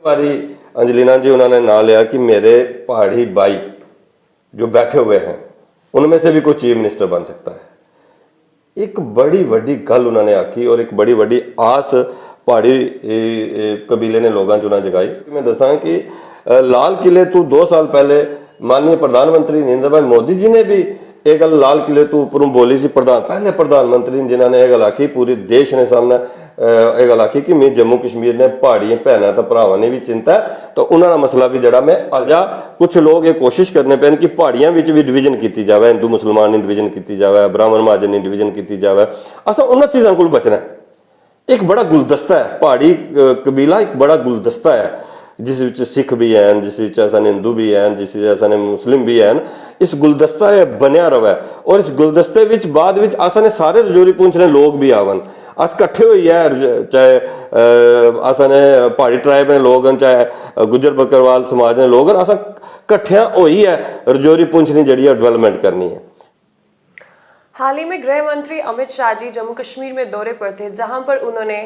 बारी अंजलिना जी उन्होंने ना लिया कि मेरे पहाड़ी भाई जो बैठे हुए हैं उनमें से भी कोई चीफ मिनिस्टर बन सकता है। एक बड़ी वड्डी गल उन्होंने आखी और एक बड़ी वड्डी आस पहाड़ी कबीले ने लोगों चुना जगाई। मैं दसा कि लाल किले तो 2 साल पहले माननीय प्रधानमंत्री नरेंद्र भाई मोदी जी ने भी एक गल लाल किले तो उपरों बोली सी, पहले प्रधानमंत्री जिन्होंने यह गल आखी पूरे देश ने सामने यह गल आखी कि मैं जम्मू कश्मीर ने पहाड़ी भैन तो भरावां ने भी चिंता है, तो उन्होंने मसला भी जरा मैं अजा कुछ लोग ये कोशिश करने पे कि पहाड़ियां भी डिवीजन की जाए, हिंदू मुसलमान ने डिवीजन की जाए, ब्राह्मण महाजन ने डिवीजन की जाए। असा उन्होंने चीज़ों को बचना है। एक बड़ा गुलदस्ता है पहाड़ी कबीला, एक बड़ा गुलदस्ता है जिस विच सिख भी हैं, जिस विच असन हिंदू भी हैं, जिस विच असन मुस्लिम भी हैं। इस गुलदस्ता बनया रवे और इस गुलदस्ते विच बाद विच असन सारे रजौरी पुंछ ने लोग भी आवन, अस कट्ठे हुई है, चाहे असन पहाड़ी ट्राइब ने लोग हैं, चाहे गुज्जर बकरवाल समाज ने लोग हैं, अस कट्ठियां होई है रजौरी पुंछ ने जड़ी डेवलपमेंट करनी है। हाल ही में गृह मंत्री अमित शाह जी जम्मू कश्मीर में दौरे पर थे, जहां पर उन्होंने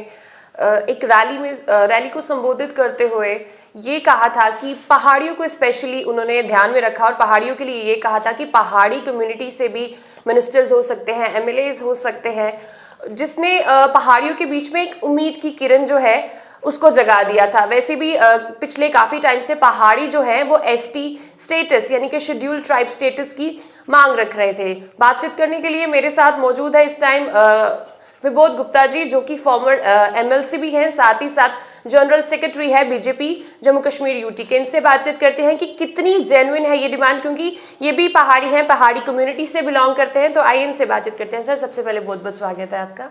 एक रैली को संबोधित करते हुए ये कहा था कि पहाड़ियों को स्पेशली उन्होंने ध्यान में रखा और पहाड़ियों के लिए ये कहा था कि पहाड़ी कम्युनिटी से भी मिनिस्टर्स हो सकते हैं, एमएलएज हो सकते हैं, जिसने पहाड़ियों के बीच में एक उम्मीद की किरण जो है उसको जगा दिया था। वैसे भी पिछले काफी टाइम से पहाड़ी जो है वो एसटी स्टेटस यानी कि शेड्यूल्ड ट्राइब स्टेटस की मांग रख रहे थे। बातचीत करने के लिए मेरे साथ मौजूद है इस टाइम विबोध गुप्ता जी, जो कि फॉर्मर एमएलसी भी हैं, साथ ही साथ जनरल सेक्रेटरी है बीजेपी जम्मू कश्मीर यूटी के। इनसे बातचीत करते हैं कि कितनी जेन्युइन है ये डिमांड, क्योंकि ये भी पहाड़ी हैं, पहाड़ी कम्युनिटी से बिलोंग करते हैं। तो आइए इनसे बातचीत करते हैं। सर, सबसे पहले बहुत बहुत स्वागत है आपका।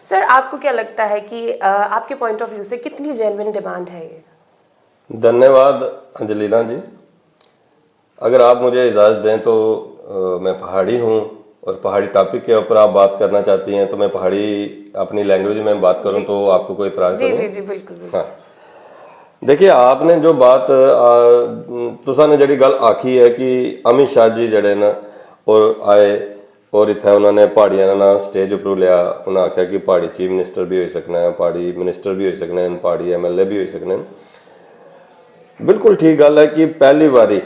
सर, आपको क्या लगता है कि आपके पॉइंट ऑफ व्यू से कितनी जेन्युइन डिमांड है ये? धन्यवाद अंजलिना जी। अगर आप मुझे इजाज़त दें तो मैं पहाड़ी हूँ और पहाड़ी टॉपिक के ऊपर आप बात करना चाहती हैं तो मैं पहाड़ी अपनी लैंग्वेज में बात करूं तो आपको कोई इतराज नहीं? जी जी बिल्कुल। हाँ, देखिए आपने जो बात तुसा ने जड़ी गल आखी है कि अमित शाह जी जड़े ना और आए और इतना उन्होंने पहाड़ियां ना स्टेज उपर लिया, उन्हें आख्या कि पहाड़ी चीफ मिनिस्टर भी हो सकना है, पहाड़ी मिनिस्टर भी हो सकने हैं, पहाड़ी एमएलए भी हो सकने हैं। बिल्कुल ठीक गल है कि पहली बारी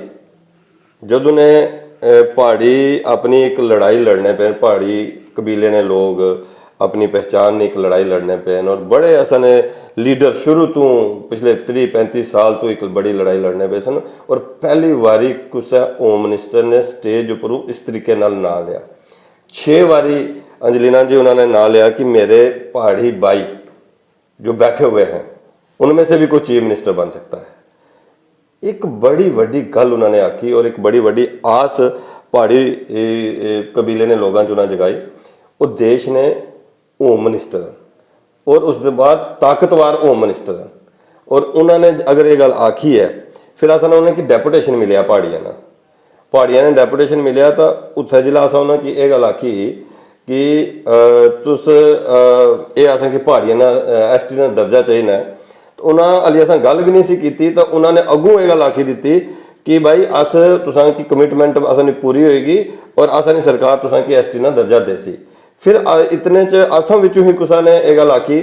जब उन्हें पहाड़ी अपनी एक लड़ाई लड़ने पे, पहाड़ी कबीले ने लोग अपनी पहचान ने एक लड़ाई लड़ने पे और बड़े असन लीडर शुरू तो पिछले 30-35 साल तो एक बड़ी लड़ाई लड़ने पे सन और पहली बारी कुछ होम मिनिस्टर ने स्टेज उपरों इस तरीके नाल ना लिया। 6 बारी अंजलिना जी उन्होंने ना लिया कि मेरे पहाड़ी भाई जो बैठे हुए हैं उनमें से भी कोई चीफ मिनिस्टर बन सकता है। एक बड़ी वड्डी गल उन्होंने आखी और एक बड़ी वड्डी आस पहाड़ी कबीले ने लोगों चुना जगाई। वो देश ने होम मिनिस्टर और उसके बाद ताकतवर होम मिनिस्टर और उन्होंने अगर ये गल आखी है फिर असा उन्हें कि डेपुटेशन मिले पहाड़ियां ने डेपुटेशन मिले तो उत्थे जिला असा उन्हें कि गल आखी कि तुस ये असें कि पहाड़ियां ना एसटी का दर्जा चाहिए है, तो उन्होंने अली अस गल भी नहीं सी की तो उन्होंने अगों ये गल आखी दी कि भाई अस तुसां की कमिटमेंट असां पूरी होएगी और असां सरकार तुसां की एसटी ना दर्जा देसी। फिर इतने च असम विचों ही कुसा ने यह गल आखी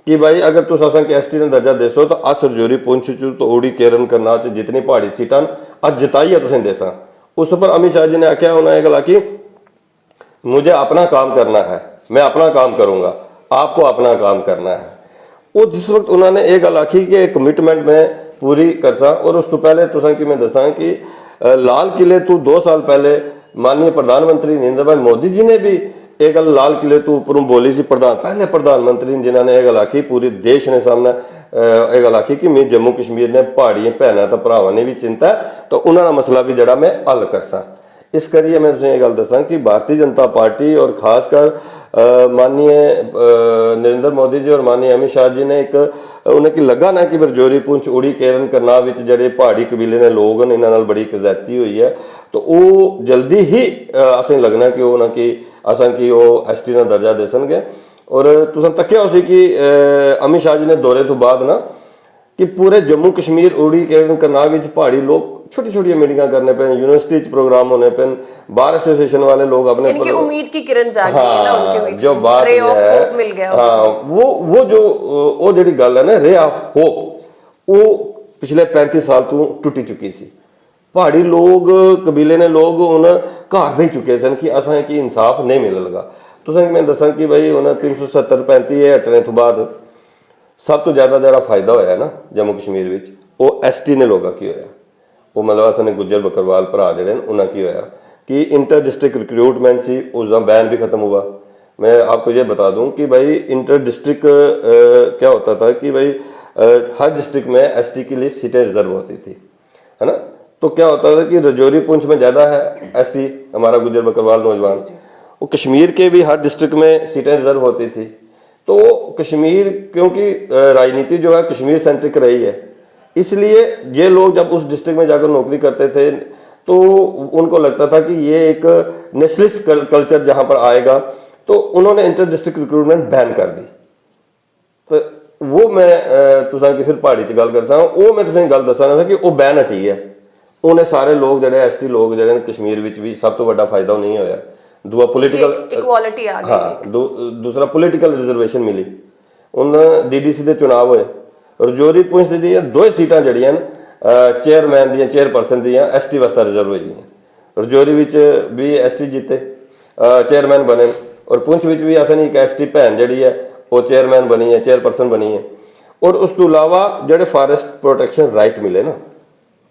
कि भाई अगर तुस असां की एसटी ने दर्जा देसो तो अस रजौरी पुंछ चू तो उड़ी केरन करना च जितनी पहाड़ी सीटां अज जिताइए तुसें देसा। उस पर अमित शाह जी ने आख्या, उन्होंने गल आखी मुझे अपना काम करना है, मैं अपना काम करूंगा, आपको अपना काम करना है। वो जिस वक्त उन्होंने ये गल आखी कि कमिटमेंट में पूरी करसा और उस तो पहले तुसां की मैं दसा कि लाल किले तो 2 साल पहले माननीय प्रधानमंत्री नरेंद्र भाई मोदी जी ने भी एक गल लाल किले तो उपरों बोली सी, पहले प्रधानमंत्री जिन्होंने यह गल आखी पूरे देश ने सामने यह गल आखी कि मैं जम्मू कश्मीर ने पहाड़ी भैन तो भरावां ने भी चिंता है, तो उन्होंने मसला भी जड़ा मैं हल करसा। इस करिए मैं तुसें ये गल दसां कि भारतीय जनता पार्टी और खासकर माननीय नरेंद्र मोदी जी और माननीय अमित शाह जी ने एक उन्हें कि लगा ना कि रजौरी पुंछ उड़ी केरन करना विच जड़े पहाड़ी कबीले ने लोग हैं इन्हां नाल बड़ी ज्यादती हुई है, तो वो जल्दी ही असें लगना कि वो ना कि असां की वो एसटी का दर्जा दे सनगे। और तुसां तक्या हो सी कि अमित शाह जी ने दौरे तो बाद ना कि पूरे जम्मू कश्मीर उड़ी केरन करनाल विच पहाड़ी लोग छोटी छोटी मीटिंग करने पे, यूनिवर्सिटी प्रोग्राम होने पे, बार एसोसिएशन वाले लोग अपने उम्मीद की किरण जागी है ना उनके बीच, जो बात रे ऑफ है, होप मिल गया। हाँ, वो जो जड़ी गल है ना रे ऑफ होप, वो ਪਿਛਲੇ 35 ਸਾਲ ਤੋਂ ਟੁੱਟੀ ਚੁੱਕੀ ਸੀ। ਪਹਾੜੀ ਲੋਕ ਕਬੀਲੇ ਨੇ ਲੋਕ ਹੁਣ ਘਰ ਬਹਿ ਚੁੱਕੇ ਸਨ ਕਿ ਅਸਾਂ ਕਿ ਇਨਸਾਫ ਨਹੀਂ ਮਿਲੇਗਾ। ਤੁਸੀਂ ਮੈਂ ਦੱਸਾਂ ਕਿ ਬਈ ਹੁਣ 370 35 ਇਹ ਹਟਣੇ ਤੋਂ ਬਾਅਦ ਸਭ ਤੋਂ ਜ਼ਿਆਦਾ ਜਿਹੜਾ ਫਾਇਦਾ ਹੋਇਆ ਨਾ ਜੰਮੂ ਕਸ਼ਮੀਰ ਵਿੱਚ ਉਹ ਐਸਟੀ ਨੇ ਲੋਕਾਂ ਕੀ ਹੋਇਆ, ਉਹ ਮਤਲਬ ਅਸਾਂ ਨੇ ਗੁੱਜਰ ਬੱਕਰਵਾਲ ਭਰਾ ਜਿਹੜੇ ਨੇ ਉਹਨਾਂ ਕੀ ਹੋਇਆ कि इंटर डिस्ट्रिक्ट रिक्रूटमेंट सी उसका बैन भी खत्म हुआ। मैं आपको ये बता दूं कि भाई इंटर डिस्ट्रिक्ट क्या होता था कि भाई हर डिस्ट्रिक्ट में एसटी के लिए सीटें रिजर्व होती थी, है ना। तो क्या होता था कि रजौरी पुंछ में ज़्यादा है एसटी हमारा गुजर बकरवाल नौजवान, वो कश्मीर के भी हर डिस्ट्रिक्ट में सीटें रिजर्व होती थी। तो कश्मीर क्योंकि राजनीति जो है कश्मीर सेंट्रिक रही है, इसलिए ये लोग जब उस डिस्ट्रिक्ट में जाकर नौकरी करते थे तो उनको लगता था कि ये एक नेशनलिस्ट कल्चर जहां पर आएगा, तो उन्होंने इंटर डिस्ट्रिक्ट रिक्रूटमेंट बैन कर दी। तो वो मैं तुसां की फिर पहाड़ी च गल करता हूं, वो मैं तुसें गल दस्सना था कि वो बैन हटी है। उन्हें सारे लोग जड़े एसटी लोग जड़े कश्मीर विच भी सब तो बड़ा फायदा नहीं होया। दूआ पोलिटिकल इक्वालिटी आ गई। हाँ, दूसरा पोलिटिकल रिजर्वेशन मिली। उन डीडीसी दे चुनाव होए, रजौरी पुंछ दी दो सीटां जड़ियां चेयरमैन दी चेयरपर्सन दी एसटी वास्ते रिजर्व हुई हैं। रजौरी विच भी एसटी जीते चेयरमैन बने, और पुंछ विच भी असें एक एसटी भैन जड़ी है वो चेयरमैन बनी है, चेयरपर्सन बनी है। और उस तो इलावा जेडे फॉरेस्ट प्रोटेक्शन राइट मिले ना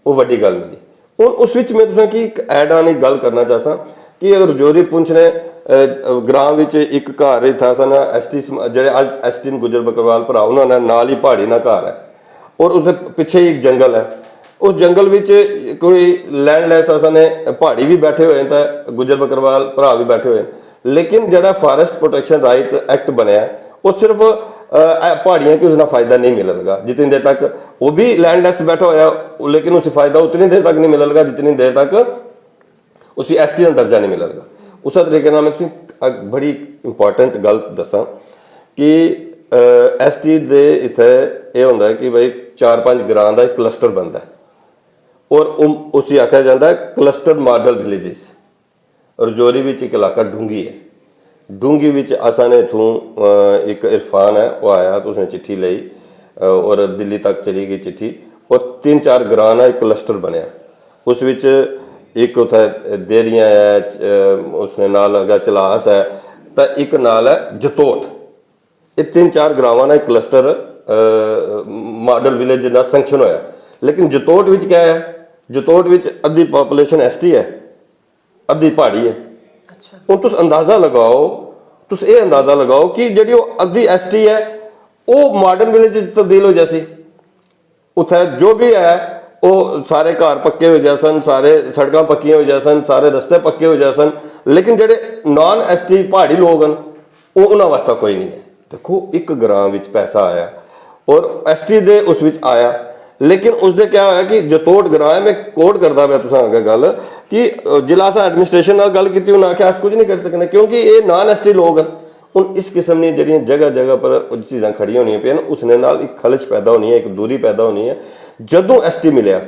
वो वड्डी गल मिली। हुण उस विच मैं तुसें की ऐड ऑन एक गल करना चाहता कि रजौरी पुंछ ने ग्रां विच एक घर था सन एसटी जेडे अज एसटी गुजर बकरवाल भरा उन्होंने नाल ही पहाड़ी ना घर है, और उसके पिछे एक जंगल है। उस जंगल विच कोई लैंडलैस असां ने पहाड़ी भी बैठे हुए तो गुजर बकरवाल भरा भी बैठे हुए, लेकिन जड़ा फॉरेस्ट प्रोटेक्शन राइट एक्ट बनया वो सिर्फ पहाड़ियां की उसका फायदा नहीं मिलेगा जितनी देर तक वो भी लैंडलैस बैठा होया, लेकिन उसे फायदा उतनी देर तक नहीं मिलेगा जितनी देर तक उसी एसटी का दर्जा नहीं मिलेगा। उस तरीके नाल मैं बड़ी इंपॉर्टेंट गल दसा कि एसटी दे इत्थे ये होंदा है कि भाई 4-5 ग्रां का एक क्लस्टर बनता है, और उसी आख्या जाता है क्लस्टर मॉडल विलेजिस। रजौरी विच एक इलाका ढूंगी है, ढूंगी विच असां ने इथों एक इरफान है वो आया तो उसने चिट्ठी ली और दिल्ली तक चली गई चिट्ठी, और 3-4 ग्रां का एक क्लस्टर बनया। उस विच एक उत्थे देरियां है, उसने नाल अगा चलास है, तो एक नाल है जतोट। ये 3-4 ग्रावां का एक क्लस्टर मॉडल विलेज का सैंक्शन होया। लेकिन जतोट विच क्या है, जतोट विच अद्धी पॉपुलेशन एसटी है, अद्धी पहाड़ी है। अच्छा, हुण तुस अंदाजा लगाओ, तुस ये अंदाजा लगाओ कि जिहड़ी अद्धी एसटी है वो मॉडर्न विलेज तब्दील हो जासी। उत्थे जो भी है वो सारे घर पक्के हो जाए सन, सारे सड़कां पक्कियां हो जाए सन, सारे रस्ते पक्के हो जाए सन, लेकिन जिहड़े नॉन एसटी पहाड़ी लोग हैं वो उन्हां वास्ते कोई नहीं है। देखो एक ग्रां विच पैसा आया और एसटी दे उस विच आया, लेकिन उसदे क्या होया कि जतोट ग्रां है, मैं कोट करदा मैं तुसां अगे गल कि जिला असां एडमिनिस्ट्रेशन नाल गल कीती उन्हां आख्या अस कुछ नहीं कर सकने क्योंकि ये नॉन एसटी लोग हैं। हुण इस किस्म दी जिहड़ियां जगह जगह पर चीज़ां खड़ियां होणियां पियां उसने नाल एक खलश पैदा होनी है, एक दूरी पैदा होनी है। जदों एसटी मिलिया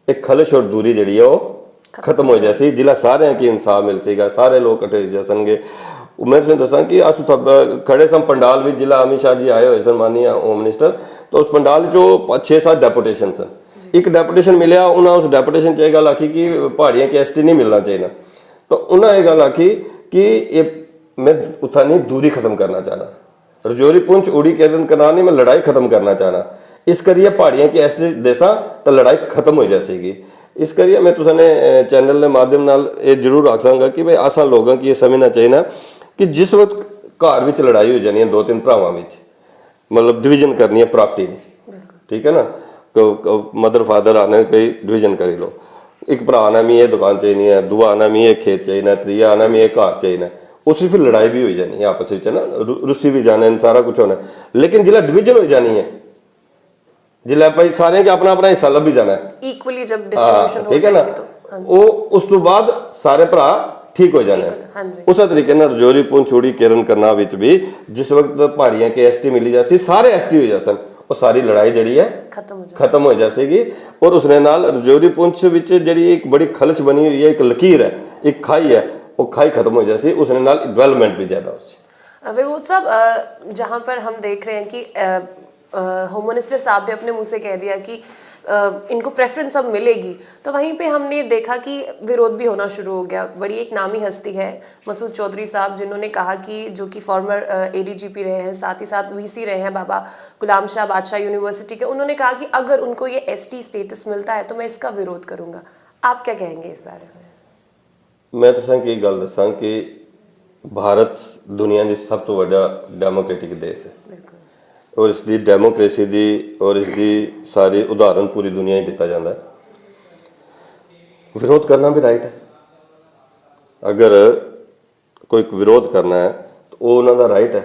एक खलश और दूरी जिहड़ी है वो खत्म हो जासी, जिला सारे की इंसाफ मिल सीगा, सारे लोग इकट्ठे हो जासनगे। मैं तुसें दसां कि अस खड़े सन पंडाल विच जिला अमित शाह जी आए हुए सन माननीय होम मिनिस्टर, तो उस पंडाल चो 6-7 डेपुटेशन सन। एक डेपुटेशन मिलिया, उन्होंने उस डेपुटेशन च गल आखी कि पहाड़ियां की एसटी नहीं मिलना चाहिए, तो उन्हें यह गल आखी कि ये मैं उत्थां नहीं दूरी खत्म करना चाहना, रजौरी पुंछ उड़ी केरन करना नहीं, मैं लड़ाई खत्म करना चाहना। इस करिए पहाड़ियां की एसटी देसा तो लड़ाई खत्म हो जाएगी। इस करिए मैं तुसाने चैनल के माध्यम नाल ये जरूर आखांगा कि भाई असां लोगों की ये समझना चाहिए कि जिस वक्त घर विच लड़ाई हो जानी है 2-3 भरावां विच, मतलब डिवीजन करनी है प्रॉपर्टी की, ठीक है ना, तो मदर फादर आने कोई डिवीजन करी लो, एक भरा आना मी ये दुकान चाहिए है, दूआ आना मी ये खेत चाहिए, त्रीया आना मी ये घर चाहिए, उससे फिर लड़ाई भी हो जानी है आपस में ना, रुस्सी भी जाना है, सारा कुछ होना है। लेकिन जिला डिवीजन हो जानी है, जिला भाई सारे के अपना अपना हिस्सा लभ भी जाना है इक्वली जब डिस्ट्रीब्यूशन हो ठीक है ना, वो उस तो बाद सारे भरा ठीक हो जाना है। उस तरीके ना रजौरी पुंछ उड़ी केरन करना विच भी जिस वक्त पहाड़ियां के एसटी मिली जासी सारे एसटी हो जासन, वो सारी लड़ाई जड़ी है खत्म हो जाएगी। और उसने नाल रजौरी पुंछ विच जड़ी एक बड़ी खलच बनी हुई है, एक लकीर है, एक खाई है, वो खाई खत्म हो जाएगी, उसने नाल डेवलपमेंट भी ज्यादा हो। विभूत साहब, जहां पर हम देख रहे हैं कि होम मिनिस्टर साहब ने अपने मुंह से कह दिया कि इनको प्रेफरेंस अब मिलेगी, तो वहीं पे हमने देखा कि विरोध भी होना शुरू हो गया। बड़ी एक नामी हस्ती है मसूद चौधरी साहब, जिन्होंने कहा कि जो कि फॉर्मर एडीजीपी रहे हैं, साथ ही साथ वीसी रहे हैं बाबा गुलाम शाह बादशाह यूनिवर्सिटी के, उन्होंने कहा कि अगर उनको ये एसटी स्टेटस मिलता है तो मैं इसका विरोध करूंगा। आप क्या कहेंगे इस बारे में? मैं तुसां की गल दसां कि भारत दुनिया की सब तो वड्डा डेमोक्रेटिक देश है बिल्कुल। और इसकी डेमोक्रेसी की और इसकी सारी उदाहरण पूरी दुनिया ही दिता जाता है। विरोध करना भी राइट है। अगर कोई विरोध करना है तो वो उन्होंने राइट है।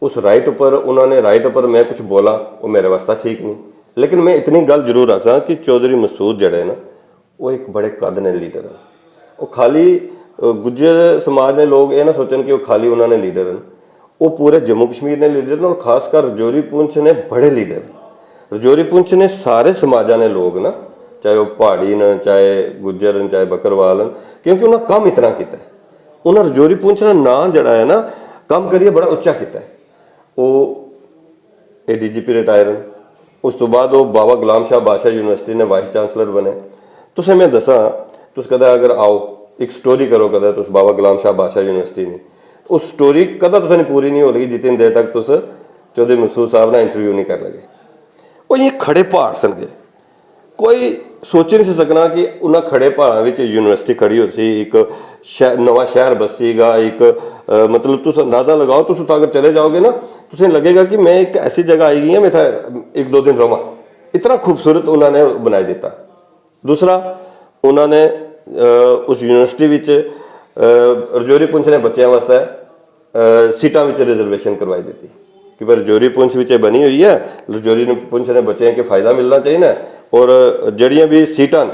उस राइट पर उन्होंने राइट पर मैं कुछ बोला वो मेरे वास्ते ठीक नहीं। लेकिन मैं इतनी गल जरूर रख सकता कि चौधरी मसूद जड़े ना वो एक बड़े कद ने लीडर है। वो खाली गुज्जर समाज ने लोग ये ना सोचन कि वो खाली उन्होंने लीडर हैं, वो पूरे जम्मू कश्मीर ने लीडर ने और खासकर रजौरी पुंछ ने बड़े लीडर। रजौरी पुंछ ने सारे समाजा ने लोग ना, चाहे वो पहाड़ी न, चाहे गुज्जर न, चाहे बकरवाल न, क्योंकि उन्हें काम इतना किया। उन्हें रजौरी पुंछ का नाम जड़ा है ना काम करिए बड़ा उच्चा किया। वो एडीजीपी रिटायर हैं, उस तो बाद वो बाबा गुलाम शाह बादशाह यूनिवर्सिटी ने वाइस चांसलर बने। तुसें मैं दसा तुस कदें अगर आओ एक स्टोरी करो कदें तुस बाबा गुलाम शाह बादशाह यूनिवर्सिटी ने, उस स्टोरी कदा तुसें पूरी नहीं हो लगी जितनी देर तक तुस चौधरी मसूद साहब ना इंटरव्यू नहीं कर लगे। वो ये खड़े पहाड़ सन गए, कोई सोच नहीं सकना कि उन्हें खड़े पहाड़ों में यूनिवर्सिटी खड़ी हो सी, एक नवा शहर बसेगा, एक मतलब तुस अंदाजा लगाओ, तुस अगर चले जाओगे ना तुसें लगेगा कि मैं एक ऐसी जगह आई गई है मैं था एक दो दिन रवा। इतना खूबसूरत उन्होंने बनाई दिता। दूसरा उन्होंने उस यूनिवर्सिटी विच रजौरी पुंछ ने बच्चों वास्ते सीटां विच रिजर्वेशन करवाई दी कि भाई रजौरी पुंछ विच बनी हुई है, रजौरी पुंछ ने बच्चों के फायदा मिलना चाहिए और जड़ियाँ भी सीटां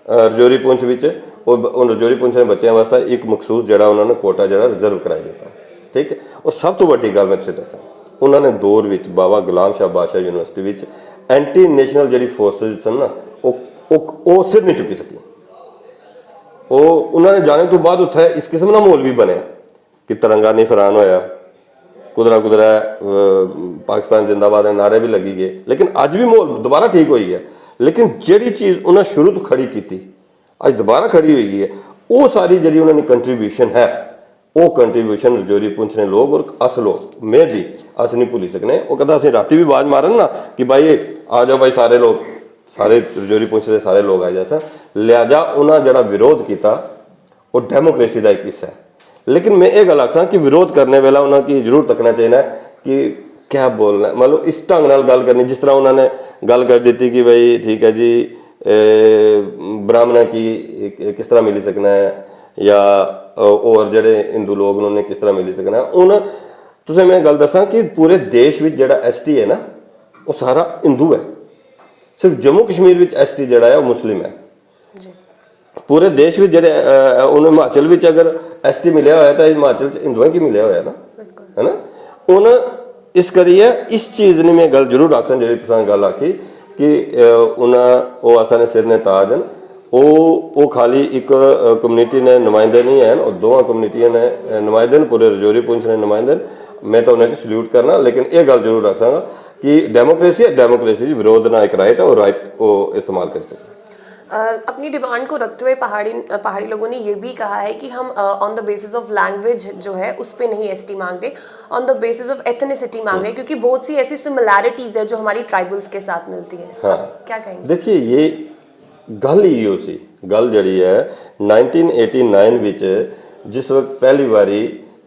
रजौरी पुंछ विच उन रजौरी पुंछ ने बच्चों वास्ते एक मखसूस जड़ा उन्होंने कोटा जड़ा रिजर्व कराई दिता। ठीक है। और सब तो वड्डी गल मैं तुसें दसां उन्होंने दौर विच बाबा गुलाम शाह बादशाह यूनिवर्सिटी विच एंटी नेशनल जी फोर्सिस सन ना वो सिर नहीं चुकी सकी। वो उन्होंने जाने तो बाद उत्थे इस किस्म का माहौल भी बनया कि तिरंगा नहीं फहरान होया, कुदरा कुदरा पाकिस्तान जिंदाबाद के नारे भी लगी गए। लेकिन अज भी माहौल दोबारा ठीक हो गया। लेकिन जिहड़ी चीज़ उन्हें शुरू तो खड़ी की अज दोबारा खड़ी हुई है, वो सारी जी उन्होंने कंट्रीब्यूशन है, वो कंट्रीब्यूशन रजौरी पुंछ ने लोग और अस लोग मैं भी अस नहीं भुली सकने। वो कहता असं राती भी आवाज मारन ना कि भाई आ जाओ भाई सारे लोग, सारे रजौरी पुंछ के सारे लोग आ जैसा। लिहाजा उन्हें जड़ा विरोध किया वो डेमोक्रेसी का एक हिस्सा है। लेकिन मैं ये गल आखा कि विरोध करने वेला उन्हें जरूर तकना चाहिए कि क्या बोलना है, मतलब इस ढंग नाल गल करनी जिस तरह उन्होंने गल कर दी कि भाई ठीक है जी ब्राह्मणों की किस तरह मिली सकना है या और जड़े हिंदू लोग उन्होंने किस तरह मिली सकना है। हूँ तुसें मैं गल दसा कि पूरे देश में जड़ा ST है ना वो सारा हिंदू है। सिर्फ जम्मू कश्मीर में ST जड़ा है वो मुस्लिम है। पूरे देश में जड़े उन्हें हिमाचल में अगर ST मिले हुआ है तो हिमाचल हिंदुओं की मिले हुआ है ना, है ना। हूँ इस करिए इस चीज़ ने मैं गल जरूर आखसा जी तुसें गल आखी कि उन्हें असाने सिर ने ताज हैं। वो खाली एक कम्यूनिटी ने नुमाइंदे नहीं हैं और दोवां कम्यूनिटियां ने नुमाइंदे ने, पूरे रजौरी पुंछ ने नुमाइंदे। मैं तो उन्हें सल्यूट करना। लेकिन ये गल जरूर रख सका कि डेमोक्रेसी है, डेमोक्रेसी विरोध ना एक राइट है और राइट वो इस्तेमाल कर सकते। अपनी डिमांड को रखते हुए पहाड़ी लोगों ने ये भी कहा है कि हम on the basis of language जो है उस पे नहीं ST मांग रहे, on the basis of ethnicity मांग रहे, क्योंकि बहुत सी ऐसी सिमिलैरिटीज है जो हमारी ट्राइबल्स के साथ मिलती है। हाँ। क्या कहेंगे? देखिए ये गल ही सी गल जड़ी है 1989 विच जिस वक्त पहली बारी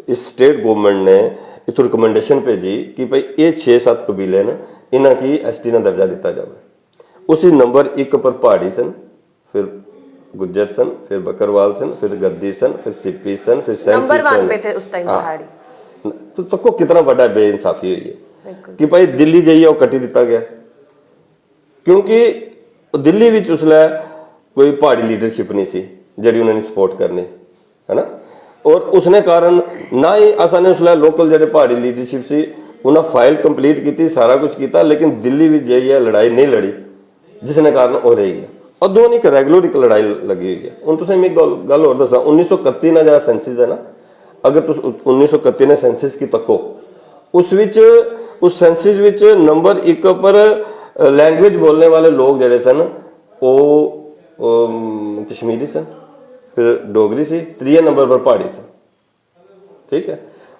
इस स्टेट गवर्नमेंट ने इतो रिकमेंडेशन भेजी कि भाई ये 6-7 कबीले ने इन्हों की ST ना दर्जा दिता जाए। उसी नंबर 1 पर पहाड़ी सन, फिर गुज्जर सन, फिर बकरवाल सन, फिर गद्दी सन, फिर सिप्पी सन, फिर नंबर 1 पे थे उस टाइम पहाड़ी। तो तको कितना बड़ा बेइंसाफी हुई है कि भाई दिल्ली जाइए वो कटी दिता गया क्योंकि दिल्ली विच उसलै कोई पहाड़ी लीडरशिप नहीं सी जिहड़ी उन्होंने सपोर्ट करनी, है ना। और उसने कारण ना ही असाने उसलै लोकल जिहड़े पहाड़ी लीडरशिप सी उन्हें फाइल कंप्लीट की, सारा कुछ किया, लेकिन दिल्ली विच जाइए लड़ाई नहीं लड़ी जिसने कारण वो रही है। और दो नहीं रेगुलर एक लड़ाई लगी हुई है। हूँ तुसें मैं गल होर दसा 1931 ना जरा सेंसिस है ना, अगर तुस 1931 ने सेंसिस की तको उस सेंसिस विच नंबर 1 पर लैंग्वेज बोलने वाले लोग जड़े सन ਉਹ ਕਸ਼ਮੀਰੀ ਸਨ, ਫਿਰ ਡੋਗਰੀ ਸੀ, ਤੀਜੇ ਨੰਬਰ ਪਰ ਪਹਾੜੀ ਸਨ। ठीक है,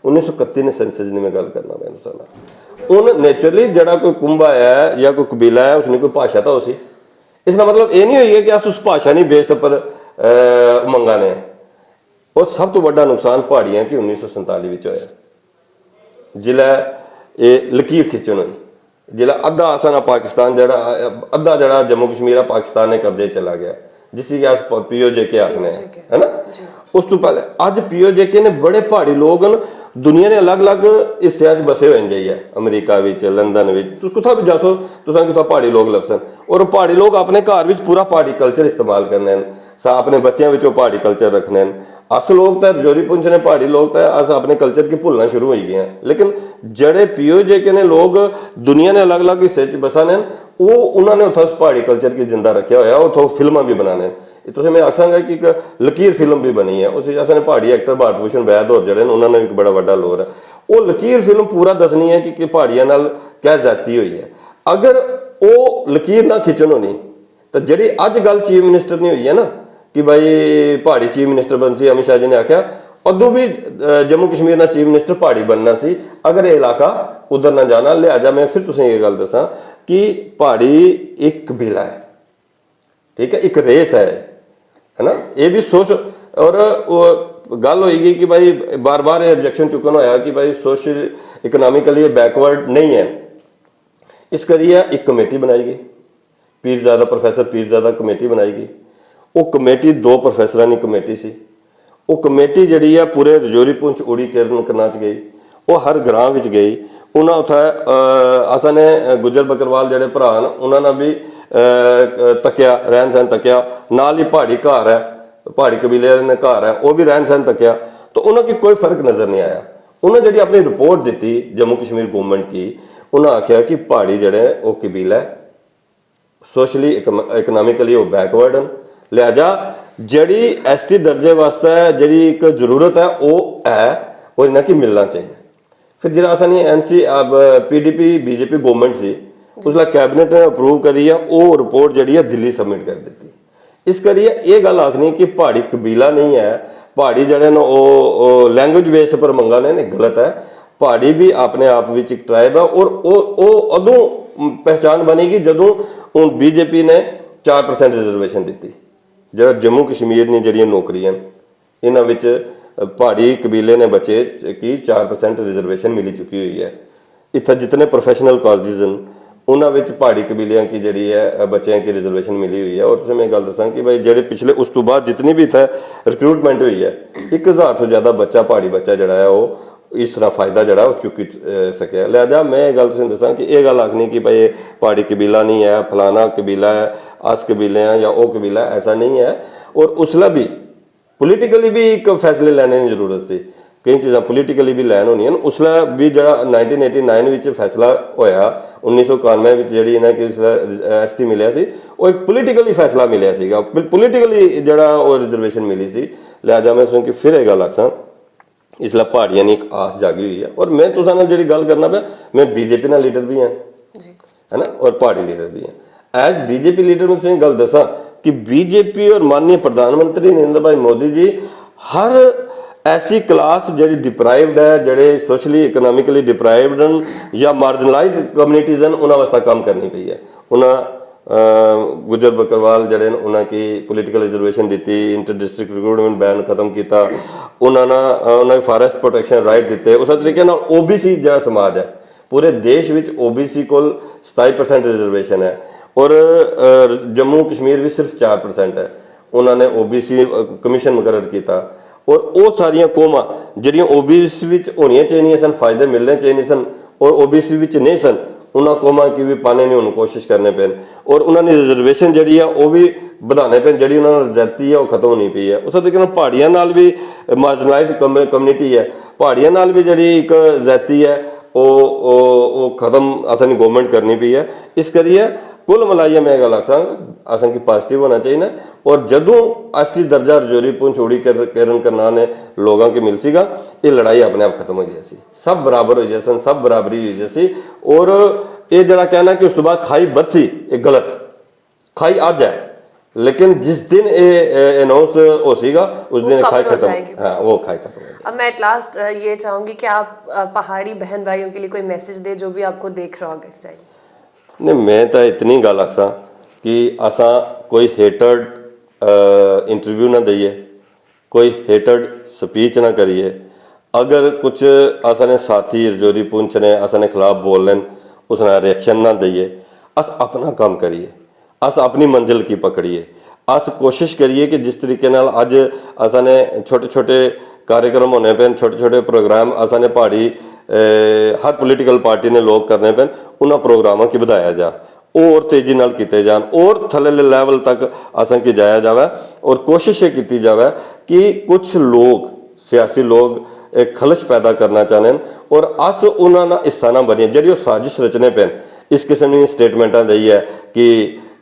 1931 ने सेंसस की मैं गल करना मैं ਹੁਣ ਨੇਚਰਲੀ ਜਿਹੜਾ ਕੋਈ ਕੁੰਭਾ ਹੈ ਜਾਂ ਕੋਈ ਕਬੀਲਾ ਹੈ ਉਸਨੇ ਕੋਈ ਭਾਸ਼ਾ ਤਾਂ ਉਸੇ, ਇਸ ਦਾ ਮਤਲਬ ਇਹ ਨਹੀਂ ਹੋਈ ਹੈ ਕਿ ਅਸ ਉਸ ਭਾਸ਼ਾ ਨਹੀਂ ਬੇਸ ਪਰ ਮੰਗਾ ਨੇ। ਉਹ ਸਭ ਤੋਂ ਵੱਡਾ ਨੁਕਸਾਨ ਪਹਾੜੀਆਂ ਕਿ 1947 ਵਿੱਚ ਹੋਇਆ, ਜ਼ਿਲ੍ਹਾ ਇਹ ਲਕੀਰ ਖਿੱਚਣ ਹੋਈ, ਜ਼ਿਲ੍ਹਾ ਅੱਧਾ ਆਸਾਨਾ ਪਾਕਿਸਤਾਨ ਜਿਹੜਾ ਅੱਧਾ ਜਿਹੜਾ ਜੰਮੂ ਕਸ਼ਮੀਰ ਆ ਪਾਕਿਸਤਾਨ ਦੇ ਕਬਜ਼ੇ ਚਲਾ ਗਿਆ, ਜਿਸ की अस POJK आखने है ना। उस तो पहले अज POJK ने बड़े पहाड़ी लोग दुनिया ने अलग अलग हिस्सों बसे हुए जाइए, अमरीका लंदन कुथा भी जासो तुसा कुथा पहाड़ी लोग लभसन, और पहाड़ी लोग अपने घर में पूरा पहाड़ी कल्चर इस्तेमाल करने, अपने बच्चों पहाड़ी कल्चर रखने। अस लोग तो रजौरी पुंछ ने पहाड़ी लोग तो अस अपने कल्चर की भुलना शुरू हो गए हैं, लेकिन जड़े POJK ने लोग दुनिया ने अलग अलग हिस्से बसा ने वो उन्होंने उस पहाड़ी कल्चर की जिंदा रखा होया, उतो फिल्मां भी बनाने। तो मैं आखांगा कि एक लकीर फिल्म भी बनी है, उस असने पहाड़ी एक्टर भारत भूषण वैद और जड़े उन्होंने भी एक बड़ा वड्डा लोर है, वो लकीर फिल्म पूरा दसनी है कि पहाड़ियां नाल क्या जाती हुई है। अगर वो लकीर ना खिंचन होनी तो जी अज गल चीफ मिनिस्टर नहीं हुई है ना कि भाई पहाड़ी चीफ मिनिस्टर बन सी, अमित शाह जी ने आख्या उदों भी जम्मू कश्मीर का चीफ मिनिस्टर पहाड़ी बनना सी, अगर ये इलाका उधर ना जाना। लिहाजा मैं फिर तुसें ये गल दसां कि पहाड़ी एक कबीला है, ठीक है, एक रेस है ना, ये भी सोच। और गल होगी कि भाई बार बार ये ऑब्जेक्शन चुकन होया कि भाई सोशल इकनॉमिकली बैकवर्ड नहीं है, इस करिए एक कमेटी बनाई गई, पीरजादा प्रोफैसर पीरजादा कमेटी बनाई गई। वो कमेटी 2 प्रोफैसर की कमेटी सी, वो कमेटी जी है पूरे रजौरी पुंछ उड़ी किरण करना च गई, वो हर ग्रां विच गई। उन्हें उत्थे असा ने गुजर बकरवाल जड़े भरा उन्होंने भी तकिया, रहन सहन तकिया, नाल ही पहाड़ी घर है, पहाड़ी कबीले ने घर है, वो भी रहन सहन तकिया, तो उन्होंने कोई फर्क नज़र नहीं आया। उन्होंने जी अपनी रिपोर्ट दी जम्मू कश्मीर गवर्नमेंट की, उन्हें आख्या कि पहाड़ी जड़े वो कबीला है, सोशली इकनॉमिकली वो बैकवर्ड हैं, लिहाजा जड़ी ST दर्जे वास्ते जी एक जरूरत है वो है वो इन्हें की मिलना चाहिए। फिर जो असानी NC PDP BJP गवर्नमेंट सी उसला कैबिनेट ने अप्रूव करी है, वो रिपोर्ट जी दिल्ली सबमिट कर दी। इस करिए ये गल आखनी कि पहाड़ी कबीला नहीं है, पहाड़ी जड़े न लैंग्वेज बेस पर मंगा ने गलत है। पहाड़ी भी अपने आप में एक ट्राइब है, और वो उदों पहचान बनेगी जदों हूँ BJP ने 4% रिजर्वेशन दी। जो जम्मू कश्मीर ने जड़ियाँ नौकरियां इन्होंने पहाड़ी कबीले ने बच्चे की 4% रिजर्वेशन मिली चुकी हुई है। इतना जितने प्रोफेशनल कॉलेज हैं उन्होंने पहाड़ी कबीलियां की जी है बच्चों की रिजर्वेशन मिली हुई है। और उसमें मैं गल दसा कि भाई जो पिछले उस तो बाद जितनी भी इतना रिक्रूटमेंट हुई है 1000 तो ज़्यादा बच्चा पहाड़ी बच्चा जड़ा है वो इस तरह फायदा जड़ा वो चुकी सके। लिहाजा मैं गल तुसें दसा कि यह गल आखनी कि भाई पहाड़ी कबीला नहीं है, फलाना कबीला है, अस कबीले हैं या वो कबीला, ऐसा नहीं है। और उसला भी पोलिटिकली भी एक फैसले लेने की जरूरत सी, कई चीज़ा पोलिटिकली भी लैन होनी। उसला भी जरा 1989 फैसला होया, 1991 जी इन्हें कि ST मिले सी, वो एक पोलिटिकली फैसला मिले सीगा, पोलिटिकली जरा वो रिजर्वेशन मिली सी। लिहाजा मैं सुन कि फिर एक गल आखा इसलिए पहाड़ियां एक आस जागी हुई है। और मैं तुसा नाल जी गल करना पे मैं BJP ना लीडर भी हैं है ना, और पहाड़ी लीडर भी हैं। एज BJP लीडर में तुसें गल दसा कि BJP और माननीय प्रधानमंत्री नरेंद्र भाई मोदी जी हर ऐसी क्लास जी डिप्राइव्ड है, जड़े सोशली इकनॉमिकली डिप्राइव्ड या मार्जिनलाइज कम्यूनिटीज हैं उन्होंने वास्ते काम करनी पई है। उन्हें गुजर बकरवाल जड़े उन्होंने पोलिटिकल रिजर्वेशन दी, इंटर डिस्ट्रिक्ट रिक्रूटमेंट बैन खत्म किया, उन्होंने फॉरेस्ट प्रोटेक्शन राइट दिते। उस तरीके OBC जो समाज है पूरे देश में OBC को 27% रिजर्वेशन है, और जम्मू कश्मीर भी सिर्फ 4% है। उन्होंने OBC कमीशन मुकर्रर किया, और वो सारिया कौमां जिहड़ियां OBC होनी चाहिए सन, फायदे मिलने चाहिए सन, और OBC नहीं सन, उन्होंने कौमां की भी पाने नहीं उन्होंने कोशिश करने पे, और उन्होंने रिजर्वेशन जी है वो भी बढ़ाने पे, जी उन्होंने जाति है वो खत्म होनी पई है। उस तरीके पहाड़ियां नाल भी मार्जिनलाइज्ड कम्यूनिटी है, पहाड़ियां नाल भी जी एक जाति है वो खत्म असां गवर्नमेंट करनी पई है। इस करिए कुल मिलाइए मैं गल आखा असां की पॉजिटिव होना चाहिए। और जदों ST दर्जा रजौरी पुंछ उड़ी किरण करना ने लोगों के मिल सीगा, ये लड़ाई अपने आप खत्म हो जाए, सब बराबर हो जाए, सब बराबरी हो जाए। और ये जरा कहना कि उस तो बाद खाई बदसी ये गलत, खाई अज है लेकिन जिस दिन ये अनाउंस हो सीगा उस दिन cover खाई हो खत्म, जाएगी। हाँ वो खाई खत्म हो जाएगी। अब मैं एट लास्ट ये चाहूंगी कि आप पहाड़ी बहन भाइयों के लिए कोई मैसेज दे जो भी आपको देख रहा होगा इस टाइम। नहीं, मैं तो इतनी गल आखसा कि असा कोई हेटर्ड इंटरव्यू ना दईए, कोई हेटर्ड स्पीच ना करिए। अगर कुछ असने साथी रजौरी पुंछ ने असने खिलाफ बोल लें, उसने रिएक्शन ना दईए। अस अपना काम करिए, अस अपनी मंजिल की पकड़िए। अस कोशिश करिए कि जिस तरीके नाल अज असने छोटे छोटे कार्यक्रम होने पे, छोटे छोटे प्रोग्राम असने पहाड़ी हर पोलिटिकल पार्टी ने लोग करने पे, उन्होंने प्रोग्रामों की ਵਧਾਇਆ जा और तेजी नाल किते जान और थले लेवल तक असन की जाया जावे। और कोशिश ये की जावे कि कुछ लोग सियासी लोग एक खलश पैदा करना चाहते हैं और अस उन्होंने हिस्सा ना बनिए जी वो साजिश रचने पे इस किस्म की स्टेटमेंटा दी है कि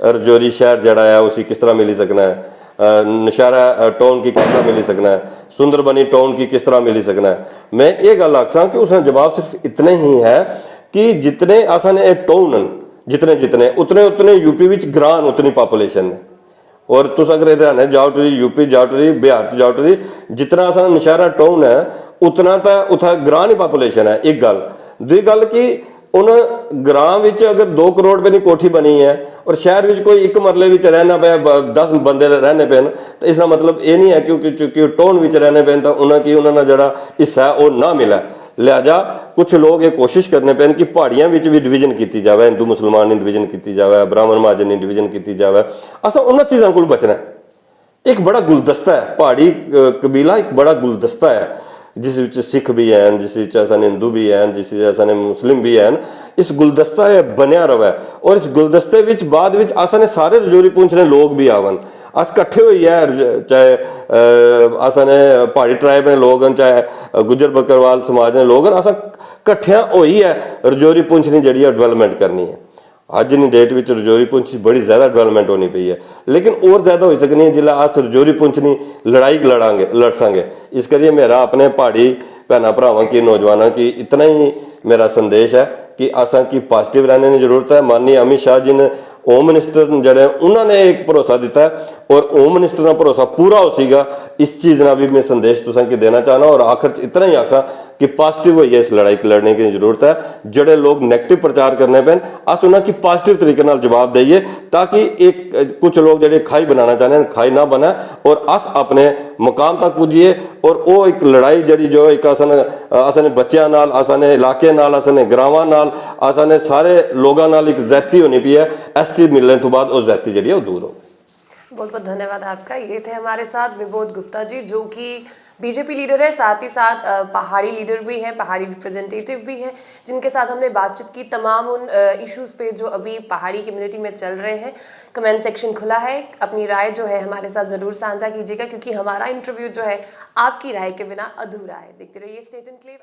रजौरी शहर जड़ा है उसी किस तरह मिली सकना है, नशारा टाउन की किस तरह मिली सकना है, सुंदरबनी टाउन की किस तरह मिली सकना है। मैं ये गल आखसा कि उसने जवाब सिर्फ इतने ही है कि जितने असन टाउन जितने जितने उतने उतने यूपी विच ग्रां उतनी पॉपुलेशन है। और तुस अगर हरियाणा जाओ टरी, यूपी जाओ टरी, बिहार च जाओ टरी, जितना असा नशारा टाउन है उतना तो उतना ग्रां ही पॉपुलेशन है। एक गल दूई गल कि उन ग्रां विच अगर 2 करोड़ रुपए की कोठी बनी है और शहर विच कोई एक मरले विच रहना पे 10 बंदे रहने पे, तो इसका मतलब ये नहीं है क्योंकि टाउन विच रहने पे तो उन्होंने जरा हिस्सा है वो ना मिला। लिहाजा कुछ लोग ये कोशिश करने पे कि पहाड़ियां विच भी डिवीजन की जाए, हिंदू मुसलमान की डिवीजन की जाए, ब्राह्मण महाजन की डिवीजन की जाए। असा उन्होंने चीज़ों को बचना है। एक बड़ा गुलदस्ता है पहाड़ी कबीला, एक बड़ा गुलदस्ता है जिस विच सिख भी हैं, जिस विच असन हिंदू भी हैं, जिस विच असन मुस्लिम भी हैं। इस गुलदस्ता बनया रवे और इस गुलदस्ते विच बाद विच असन सारे रजौरी पुंछ ने लोग भी आवन। अस कट्ठे होई है, चाहे असन पहाड़ी ट्राइब ने लोग हैं, चाहे गुज्जर बकरवाल समाज ने लोग हैं, अस कट्ठियां होई है रजौरी पुंछ ने जी डेवलपमेंट करनी है। अज की डेट में रजौरी पुंछ बड़ी ज़्यादा डेवलपमेंट होनी पई है, लेकिन और ज़्यादा हो सकनी है जिला अस रजौरी पुंछ की लड़ाई लड़ संगे। इस करिए मेरा अपने पहाड़ी भैन भरावां की नौजवानों की इतना ही मेरा संदेश है कि असा की पॉजिटिव रहने की जरूरत है। माननीय अमित शाह जी ने होम मिनिस्टर जड़े उन्होंने एक भरोसा दिता है और होम मिनिस्टर का भरोसा पूरा हो सीगा। इस चीज़ ना भी मैं संदेश तुसा की देना चाहना और आखिर इतना ही आखसा कि पॉजिटिव होइए, इस लड़ाई की लड़ने की जरूरत है। जड़े लोग नेगेटिव प्रचार करने पे अस उन्होंने पॉजिटिव तरीके नाल जवाब दईए ताकि एक कुछ लोग जड़े खाई बनाना चाहते हैं खाई ना बने और अस अपने मुकाम तक पुजिए। और वो एक लड़ाई जड़ी जो एक असन बच्चों नाल, असन इलाके नाल, असन ग्रावां नाल, असन सारे लोगों नाल एक ज़्यादती होनी पई है। एसटी मिलने तो बाद वो ज़्यादती जड़ी है वो दूर हो। बहुत बहुत धन्यवाद आपका। ये थे हमारे साथ विबोध गुप्ता जी जो कि बीजेपी लीडर है, साथ ही साथ पहाड़ी लीडर भी हैं, पहाड़ी रिप्रेजेंटेटिव भी हैं, जिनके साथ हमने बातचीत की तमाम उन इश्यूज़ पे जो अभी पहाड़ी कम्युनिटी में चल रहे हैं। कमेंट सेक्शन खुला है, अपनी राय जो है हमारे साथ ज़रूर साझा कीजिएगा क्योंकि हमारा इंटरव्यू जो है आपकी राय के बिना अधूरा है। देखते रहिए स्टेट एनक्लेव।